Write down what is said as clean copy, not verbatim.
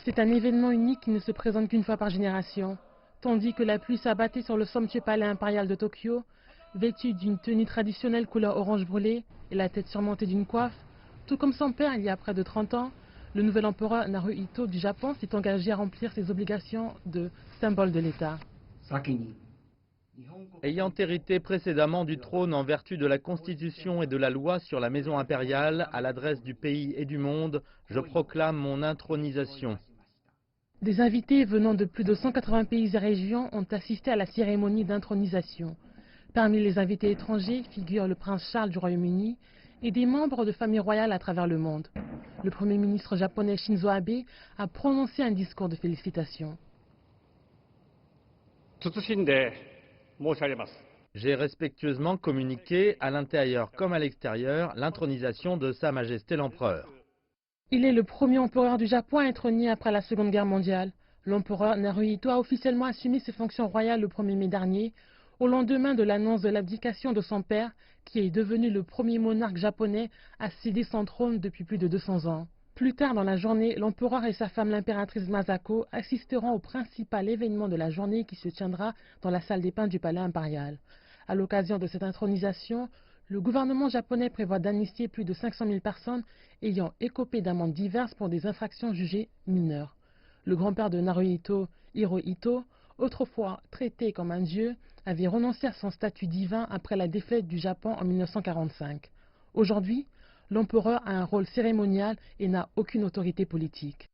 C'est un événement unique qui ne se présente qu'une fois par génération. Tandis que la pluie s'abattait sur le somptueux palais impérial de Tokyo, vêtu d'une tenue traditionnelle couleur orange brûlé et la tête surmontée d'une coiffe, tout comme son père il y a près de 30 ans, le nouvel empereur Naruhito du Japon s'est engagé à remplir ses obligations de symbole de l'État. Ayant hérité précédemment du trône en vertu de la Constitution et de la loi sur la maison impériale, à l'adresse du pays et du monde, je proclame mon intronisation. Des invités venant de plus de 180 pays et régions ont assisté à la cérémonie d'intronisation. Parmi les invités étrangers figurent le prince Charles du Royaume-Uni et des membres de familles royales à travers le monde. Le premier ministre japonais Shinzo Abe a prononcé un discours de félicitations. J'ai respectueusement communiqué, à l'intérieur comme à l'extérieur, l'intronisation de Sa Majesté l'Empereur. Il est le premier empereur du Japon à être né après la Seconde Guerre mondiale. L'empereur Naruhito a officiellement assumé ses fonctions royales le 1er mai dernier, au lendemain de l'annonce de l'abdication de son père, qui est devenu le premier monarque japonais à céder son trône depuis plus de 200 ans. Plus tard dans la journée, l'empereur et sa femme l'impératrice Masako assisteront au principal événement de la journée qui se tiendra dans la salle des peintres du palais impérial. À l'occasion de cette intronisation, le gouvernement japonais prévoit d'amnistier plus de 500 000 personnes ayant écopé d'amendes diverses pour des infractions jugées mineures. Le grand-père de Naruhito, Hirohito, autrefois traité comme un dieu, avait renoncé à son statut divin après la défaite du Japon en 1945. Aujourd'hui, l'empereur a un rôle cérémonial et n'a aucune autorité politique.